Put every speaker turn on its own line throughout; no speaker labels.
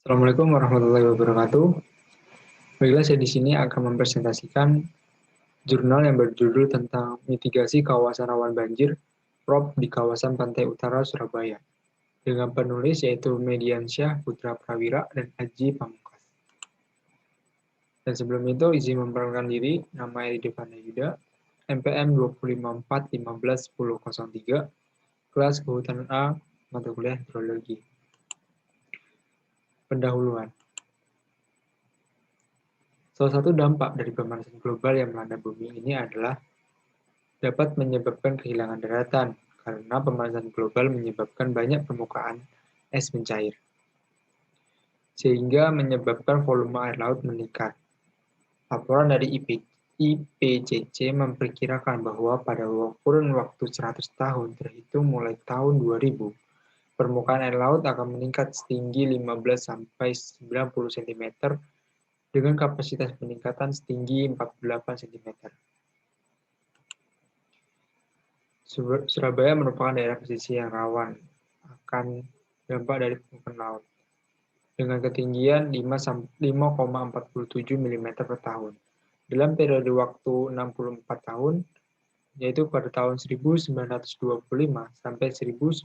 Assalamualaikum warahmatullahi wabarakatuh. Baiklah, saya di sini akan mempresentasikan jurnal yang berjudul tentang mitigasi kawasan rawan banjir (ROB) di kawasan pantai utara Surabaya, dengan penulis yaitu Mediansyah Putra Prawira dan Aji Pamungkas. Dan sebelum itu, izin memperkenalkan diri, nama Edi Yuda, NPM 254151003, kelas Kehutanan A, mata kuliah Hidrologi. Pendahuluan. Salah satu dampak dari pemanasan global yang melanda bumi ini adalah dapat menyebabkan kehilangan daratan, karena pemanasan global menyebabkan banyak permukaan es mencair, sehingga menyebabkan volume air laut meningkat. Laporan dari IPCC memperkirakan bahwa pada kurun waktu 100 tahun terhitung mulai tahun 2000, permukaan air laut akan meningkat setinggi 15-90 cm dengan kapasitas peningkatan setinggi 48 cm. Surabaya merupakan daerah pesisir yang rawan akan dampak dari permukaan laut, dengan ketinggian 5,47 mm per tahun. Dalam periode waktu 64 tahun, yaitu pada tahun 1925 sampai 1989,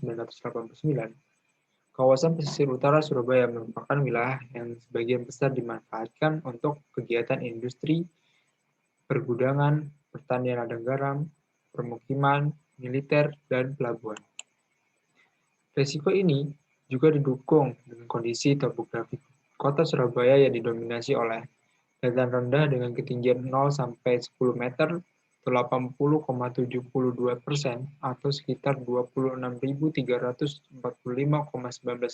kawasan pesisir utara Surabaya merupakan wilayah yang sebagian besar dimanfaatkan untuk kegiatan industri, pergudangan, pertanian ladang garam, permukiman, militer, dan pelabuhan. Risiko ini juga didukung dengan kondisi topografi kota Surabaya yang didominasi oleh dataran rendah dengan ketinggian 0 sampai 10 meter atau 80,72% atau sekitar 26.345,19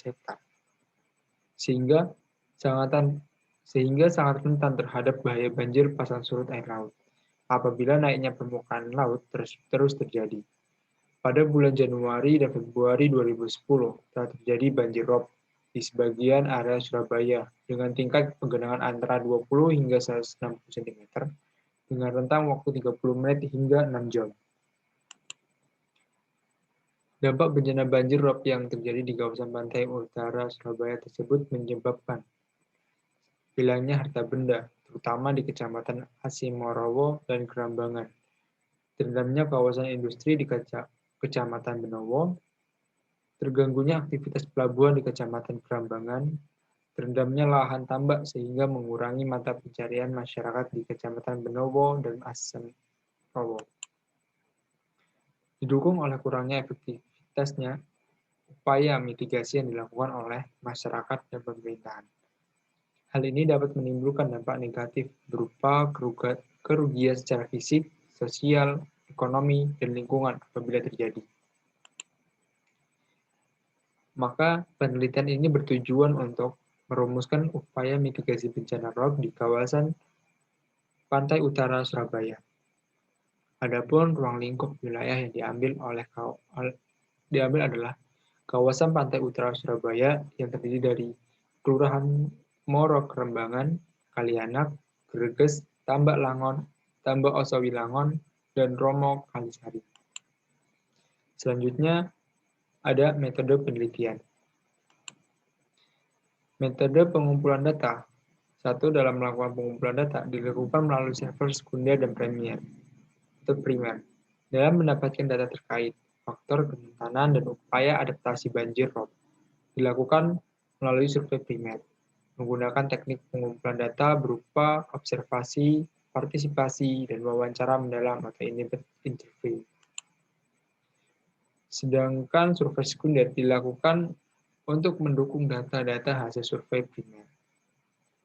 hektar. Sehingga sangat rentan terhadap bahaya banjir pasang surut air laut apabila naiknya permukaan laut terus terjadi. Pada bulan Januari dan Februari 2010 telah terjadi banjir rob di sebagian area Surabaya dengan tingkat penggenangan antara 20 hingga 160 cm dengan rentang waktu 30 menit hingga 6 jam. Dampak bencana banjir rob yang terjadi di kawasan pantai utara Surabaya tersebut menyebabkan hilangnya harta benda, terutama di Kecamatan Asimorowo dan Kerambangan, terendamnya kawasan industri di Kecamatan Benowo, terganggunya aktivitas pelabuhan di Kecamatan Kerambangan, terendamnya lahan tambak sehingga mengurangi mata pencarian masyarakat di Kecamatan Benowo dan Asimorowo. Didukung oleh kurangnya efektivitasnya upaya mitigasi yang dilakukan oleh masyarakat dan pemerintahan. Hal ini dapat menimbulkan dampak negatif berupa kerugian secara fisik, sosial, ekonomi, dan lingkungan apabila terjadi. Maka penelitian ini bertujuan untuk merumuskan upaya mitigasi bencana rob di kawasan pantai utara Surabaya. Adapun ruang lingkup wilayah yang diambil adalah kawasan pantai utara Surabaya yang terdiri dari Kelurahan Moro Kerembangan, Kalianak, Greges, Tambak Langon, Tambak Osowi Langon, dan Romo Kalisari. Selanjutnya ada metode penelitian. Metode pengumpulan data. Satu, dalam melakukan pengumpulan data dilakukan melalui server sekunder dan primer. Dalam mendapatkan data terkait faktor kerentanan dan upaya adaptasi banjir rob dilakukan melalui survei primer, menggunakan teknik pengumpulan data berupa observasi, partisipasi, dan wawancara mendalam atau interview. Sedangkan survei sekunder dilakukan untuk mendukung data-data hasil survei primer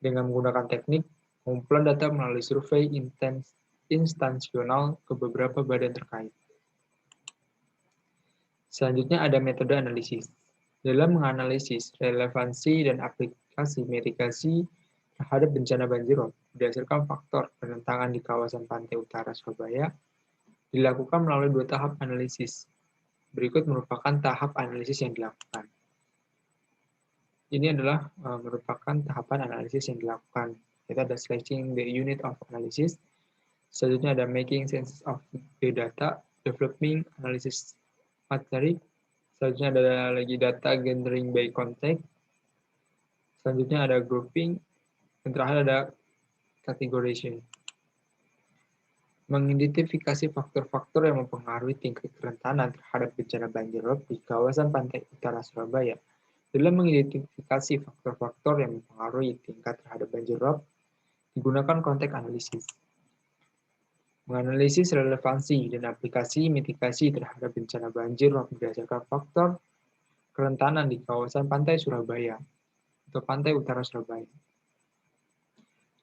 dengan menggunakan teknik pengumpulan data melalui survei instansional ke beberapa badan terkait. Selanjutnya ada metode analisis. Dalam menganalisis relevansi dan aplikasi mitigasi terhadap bencana banjir rob berdasarkan faktor penentangan di kawasan pantai utara Surabaya dilakukan melalui 2 tahap analisis. Berikut merupakan tahap analisis yang dilakukan. Ini adalah merupakan tahapan analisis yang dilakukan. Kita ada selecting the unit of analysis. Selanjutnya ada making sense of the data, developing analysis materi. Selanjutnya ada lagi data gathering by context. Selanjutnya ada grouping, dan terakhir ada categorization. Mengidentifikasi faktor-faktor yang mempengaruhi tingkat kerentanan terhadap bencana banjir rob di kawasan pantai utara Surabaya. Dalam mengidentifikasi faktor-faktor yang mempengaruhi tingkat terhadap banjir rob, digunakan konteks analisis. Menganalisis relevansi dan aplikasi mitigasi terhadap bencana banjir rob berdasarkan faktor kerentanan di kawasan pantai Surabaya atau pantai utara Surabaya.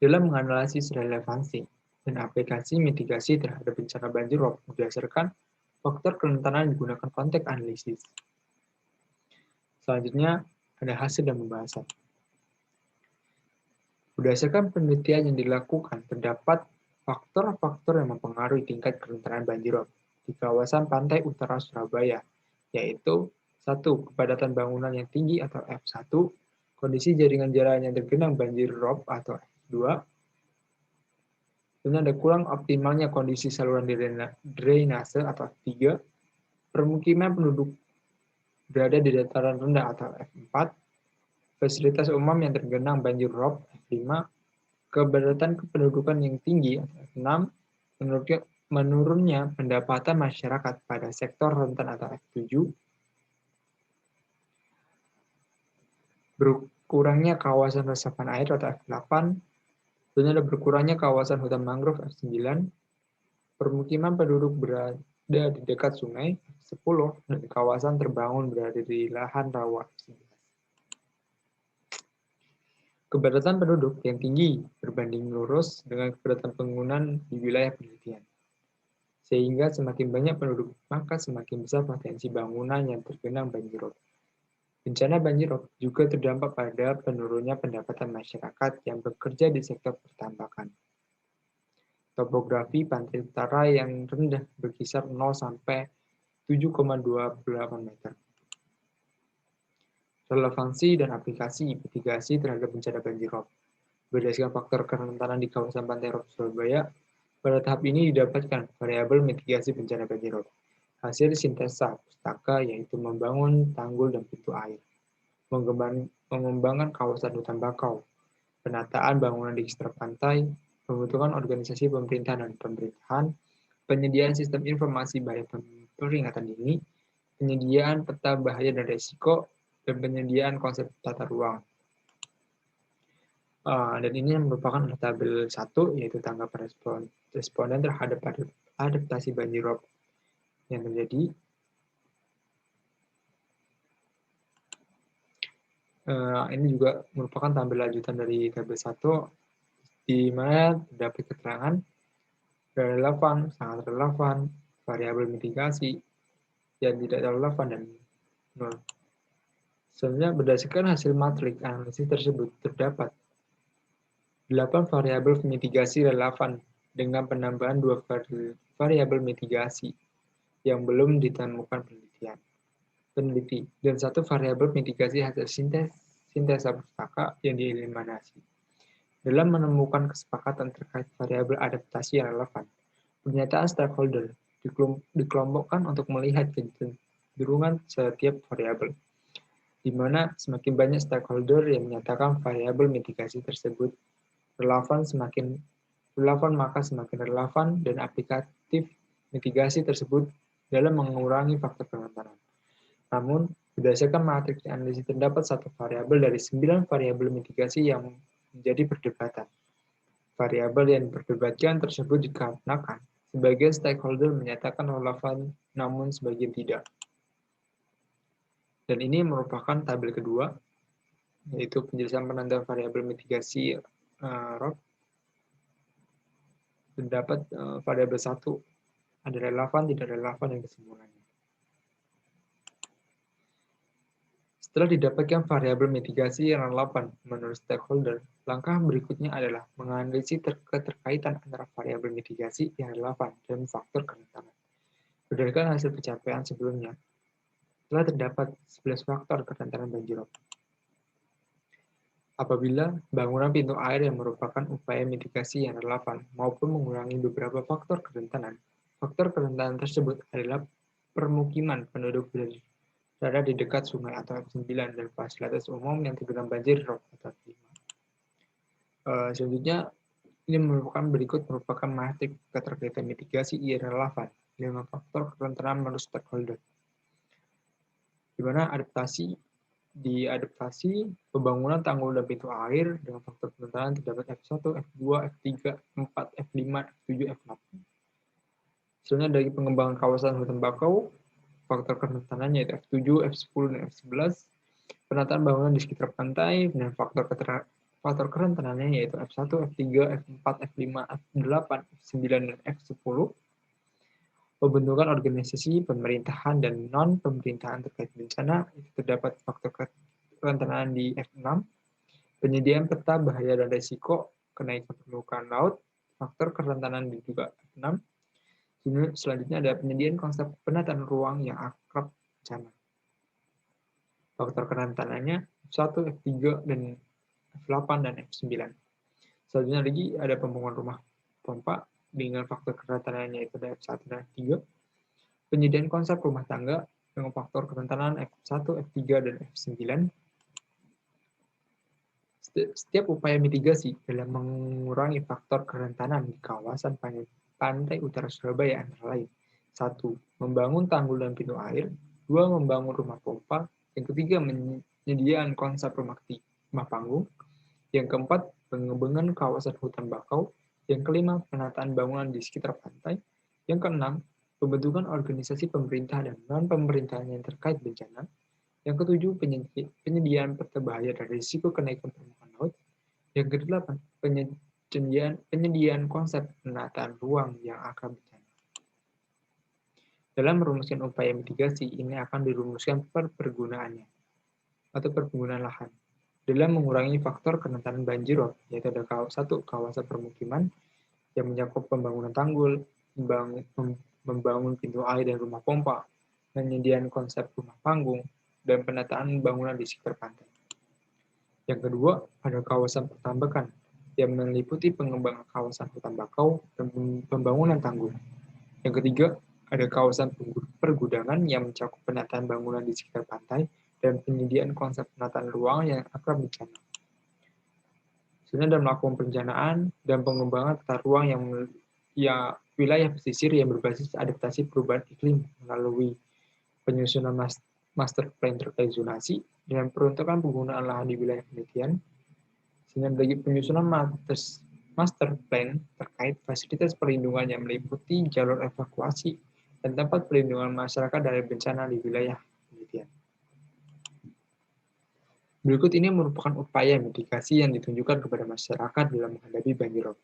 Dalam menganalisis relevansi dan aplikasi mitigasi terhadap bencana banjir rob berdasarkan faktor kerentanan digunakan konteks analisis. Selanjutnya, ada hasil dan pembahasan. Berdasarkan penelitian yang dilakukan, terdapat faktor-faktor yang mempengaruhi tingkat kerentanan banjir rob di kawasan pantai utara Surabaya, yaitu 1. Kepadatan bangunan yang tinggi atau F1, kondisi jaringan jalan yang tergenang banjir rob atau F2, dan ada kurang optimalnya kondisi saluran drainase atau F3, permukiman penduduk berada di dataran rendah atau F4, fasilitas umum yang tergenang banjir rob F5, kepadatan kependudukan yang tinggi atau F6, menurunnya pendapatan masyarakat pada sektor rentan atau F7, berkurangnya kawasan resapan air atau F8, dan ada berkurangnya kawasan hutan mangrove F9, permukiman penduduk berada di dekat sungai F10, dan kawasan terbangun berada di lahan rawa F11. Kepadatan penduduk yang tinggi berbanding lurus dengan kepadatan bangunan di wilayah penelitian. Sehingga semakin banyak penduduk, maka semakin besar potensi bangunan yang tergenang banjir rob. Bencana banjir rob juga terdampak pada penurunnya pendapatan masyarakat yang bekerja di sektor pertambakan. Topografi pantai utara yang rendah berkisar 0 sampai 7,28 meter. Relevansi dan aplikasi mitigasi terhadap bencana banjir rob. Berdasarkan faktor kerentanan di kawasan pantai rob Surabaya, pada tahap ini didapatkan variabel mitigasi bencana banjir rob. Hasil sintesa pustaka yaitu membangun tanggul dan pintu air, mengembangkan kawasan hutan bakau, penataan bangunan di sekitar pantai, pembentukan organisasi pemerintahan dan pemerintahan, penyediaan sistem informasi bahaya peringatan dini, penyediaan peta bahaya dan risiko, dan penyediaan konsep tata ruang. Dan ini merupakan tabel 1, yaitu tanggapan responden terhadap adaptasi banjir rob yang terjadi. Ini juga merupakan tabel lanjutan dari tabel 1, di mana terdapat keterangan relevan, sangat relevan, variabel mitigasi, yang tidak relevan, dan nol. Sebenarnya berdasarkan hasil matrik analisis tersebut, terdapat 8 variabel mitigasi relevan dengan penambahan 2 variabel mitigasi yang belum ditemukan peneliti, dan 1 variabel mitigasi hasil sintesa pustaka yang dieliminasi. Dalam menemukan kesepakatan terkait variabel adaptasi yang relevan, pernyataan stakeholder dikelompokkan untuk melihat kecenderungan setiap variabel, di mana semakin banyak stakeholder yang menyatakan variabel mitigasi tersebut relevan, maka semakin relevan dan aplikatif mitigasi tersebut dalam mengurangi faktor kerentanan. Namun, berdasarkan matriks analisis terdapat 1 variabel dari 9 variabel mitigasi yang menjadi perdebatan. Variabel yang diperdebatkan tersebut dikarenakan sebagian stakeholder menyatakan relevan, namun sebagian tidak. Dan ini merupakan tabel kedua, yaitu penjelasan penentuan variabel mitigasi rob. Terdapat variabel 1, ada relevan, tidak relevan, dan kesimpulannya. Setelah didapatkan variabel mitigasi yang relevan menurut stakeholder, langkah berikutnya adalah menganalisis keterkaitan antara variabel mitigasi yang relevan dan faktor kerentanan. Berdasarkan hasil pencapaian sebelumnya, telah terdapat 11 faktor kerentanan banjir rob. Apabila bangunan pintu air yang merupakan upaya mitigasi yang relevan maupun mengurangi beberapa faktor kerentanan tersebut adalah permukiman penduduk berada di dekat sungai atau F9 dan fasilitas umum yang tergenang banjir rob atau F5. Selanjutnya, ini merupakan matrik keterkaitan mitigasi yang relevan dengan faktor kerentanan menurut stakeholder. Di mana adaptasi pembangunan tanggul dan pintu air dengan faktor kerentanan terdapat F1, F2, F3, F4, F5, F7, F8. Selanjutnya dari pengembangan kawasan hutan bakau, faktor kerentanannya yaitu F7, F10, dan F11. Penataan bangunan di sekitar pantai dan faktor kerentanannya yaitu F1, F3, F4, F5, F8, F9, dan F10. Pembentukan organisasi pemerintahan dan non-pemerintahan terkait bencana, itu terdapat faktor kerentanan di F6. Penyediaan peta bahaya dan risiko kenaikan permukaan laut, faktor kerentanan di juga F6. Selanjutnya ada penyediaan konsep penataan ruang yang akrab bencana. Faktor kerentanannya F1, F3, dan F8, dan F9. Selanjutnya lagi ada pembangunan rumah pompa dengan faktor kerentanannya itu ada F1 dan F3. Penyediaan konsep rumah tangga dengan faktor kerentanan F1, F3, dan F9. Setiap upaya mitigasi dalam mengurangi faktor kerentanan di kawasan pantai utara Surabaya antara lain. 1. Membangun tanggul dan pintu air. 2. Membangun rumah pompa. Yang ketiga, penyediaan konsep rumah panggung. Yang keempat, pengembangan kawasan hutan bakau. Yang kelima, penataan bangunan di sekitar pantai. Yang keenam, pembentukan organisasi pemerintah dan non-pemerintahan yang terkait bencana. Yang ketujuh, penyediaan peta bahaya dan risiko kenaikan permukaan laut. Yang kedelapan, penyediaan konsep penataan ruang yang akan bencana. Dalam merumuskan upaya mitigasi, ini akan dirumuskan pergunaannya atau perkebunan lahan. Dalam mengurangi faktor kerentanan banjir rob, yaitu ada satu, kawasan permukiman yang mencakup pembangunan tanggul, membangun pintu air dan rumah pompa, penyediaan konsep rumah panggung, dan penataan bangunan di sekitar pantai. Yang kedua, ada kawasan pertambakan yang meliputi pengembangan kawasan hutan bakau dan pembangunan tanggul. Yang ketiga, ada kawasan pergudangan yang mencakup penataan bangunan di sekitar pantai dan penyediaan konsep penataan ruang yang akrab bencana. Sebenarnya dalam melakukan perencanaan dan pengembangan tata ruang yang wilayah pesisir yang berbasis adaptasi perubahan iklim melalui penyusunan master plan terkait zonasi dengan peruntukan penggunaan lahan di wilayah penelitian, sehingga bagi penyusunan master plan terkait fasilitas perlindungan yang meliputi jalur evakuasi dan tempat perlindungan masyarakat dari bencana di wilayah penelitian. Berikut ini merupakan upaya mitigasi yang ditunjukkan kepada masyarakat dalam menghadapi banjir rob.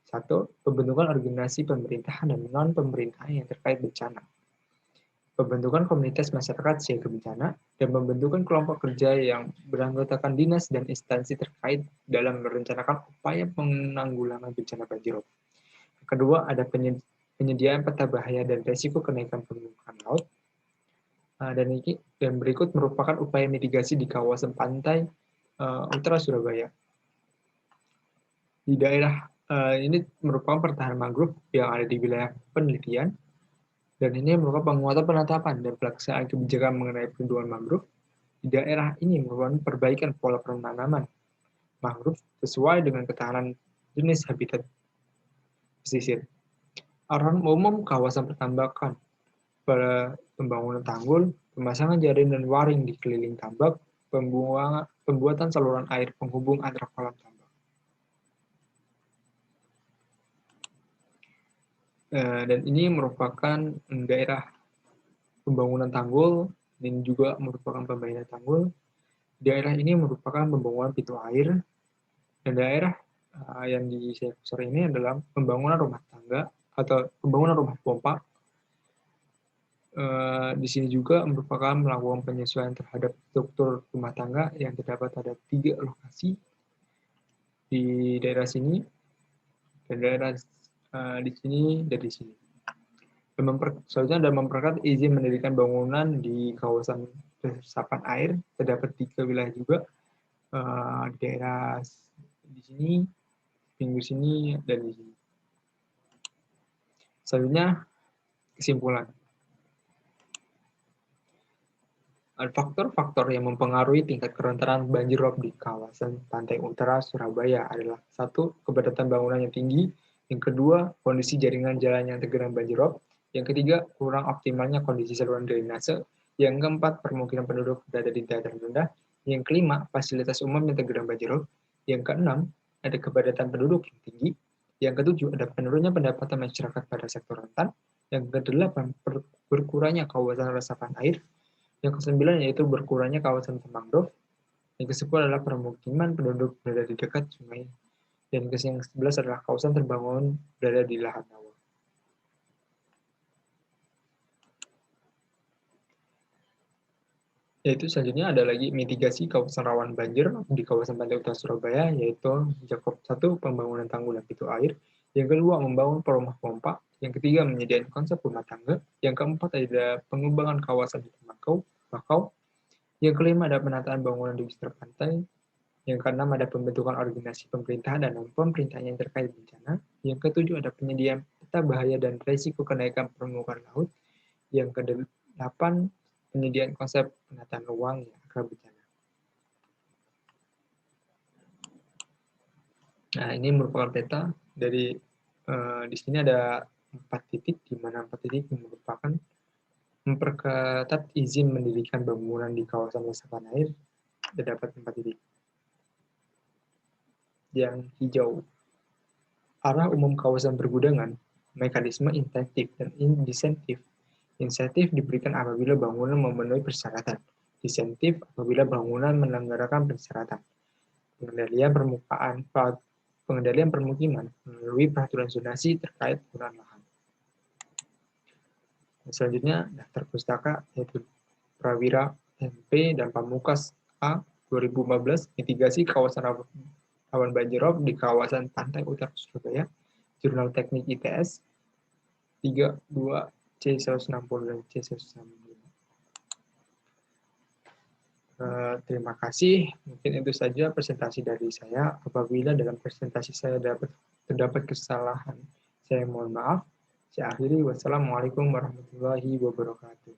1. Pembentukan organisasi pemerintahan dan non-pemerintahan yang terkait bencana. Pembentukan komunitas masyarakat siaga bencana, dan pembentukan kelompok kerja yang beranggotakan dinas dan instansi terkait dalam merencanakan upaya penanggulangan bencana banjir rob. Kedua, ada penyediaan peta bahaya dan risiko kenaikan permukaan laut. Dan berikut merupakan upaya mitigasi di kawasan pantai utara Surabaya. Di daerah ini merupakan pertahanan mangrove yang ada di wilayah penelitian. Dan ini merupakan penguatan penetapan dan pelaksanaan kebijakan mengenai perlindungan mangrove. Di daerah ini merupakan perbaikan pola penanaman mangrove sesuai dengan ketahanan jenis habitat pesisir. Arahan umum kawasan pertambakan pada pembangunan tanggul, pemasangan jaring dan waring di keliling tambak, pembuatan saluran air penghubung antara kolam tambak. Dan ini merupakan daerah pembangunan tanggul dan juga merupakan pembangunan tanggul. Daerah ini merupakan pembangunan pintu air, dan daerah yang di sektor ini adalah pembangunan rumah tangga atau pembangunan rumah pompa. Di sini juga merupakan melakukan penyesuaian terhadap struktur rumah tangga yang terdapat pada 3 lokasi di daerah sini, dan daerah di sini dan di sini. Selanjutnya ada memperketat izin mendirikan bangunan di kawasan resapan air, terdapat 3 wilayah juga, di daerah di sini, pinggir sini, dan di sini. Selanjutnya kesimpulan. Faktor-faktor yang mempengaruhi tingkat kerentanan banjir rob di kawasan pantai utara Surabaya adalah satu, kepadatan bangunan yang tinggi, yang kedua, kondisi jaringan jalan yang tergenang banjir rob, yang ketiga, kurang optimalnya kondisi saluran drainase, yang keempat, permukiman penduduk berada di dataran rendah, yang kelima, fasilitas umum yang tergenang banjir rob, yang keenam, ada kepadatan penduduk yang tinggi, yang ketujuh, ada penurunnya pendapatan masyarakat pada sektor rentan, yang kedelapan, berkurangnya kawasan resapan air, yang kesembilan yaitu berkurangnya kawasan mangrove. Yang kesepuluh adalah permukiman penduduk berada di dekat sungai. Dan yang ke-11 adalah kawasan terbangun berada di lahan rawa. Yaitu selanjutnya ada lagi mitigasi kawasan rawan banjir di kawasan pantai utara Surabaya, yaitu Jakob 1, pembangunan tanggul dan pintu air. Yang kedua, membangun rumah pompa. Yang ketiga, menyediakan konsep rumah tangga. Yang keempat, ada pengembangan kawasan bakau. Yang kelima, ada penataan bangunan di sekitar pantai. Yang keenam, ada pembentukan organisasi pemerintahan dan non-pemerintahan yang terkait bencana. Yang ketujuh, ada penyediaan peta bahaya dan risiko kenaikan permukaan laut. Yang kedelapan, penyediaan konsep penataan ruang yang akan bencana. Nah, ini merupakan peta dari di sini ada 4 titik, di mana 4 titik merupakan memperketat izin mendirikan bangunan di kawasan resapan air. Terdapat 4 titik. Yang hijau, arah umum kawasan pergudangan, mekanisme insentif dan disentif. Insentif diberikan apabila bangunan memenuhi persyaratan. Disentif apabila bangunan melanggarkan persyaratan. Pengendalian permukiman melalui peraturan zonasi terkait penggunaan lahan. Selanjutnya, daftar pustaka yaitu Prawira MP dan Pamungkas A 2015, mitigasi kawasan rawan banjir rob di kawasan pantai utara Surabaya, Jurnal Teknik ITS 32 C160 dan C165. Terima kasih. Mungkin itu saja presentasi dari saya. Apabila dalam presentasi saya terdapat kesalahan, saya mohon maaf. Saya akhiri. Wassalamualaikum warahmatullahi wabarakatuh.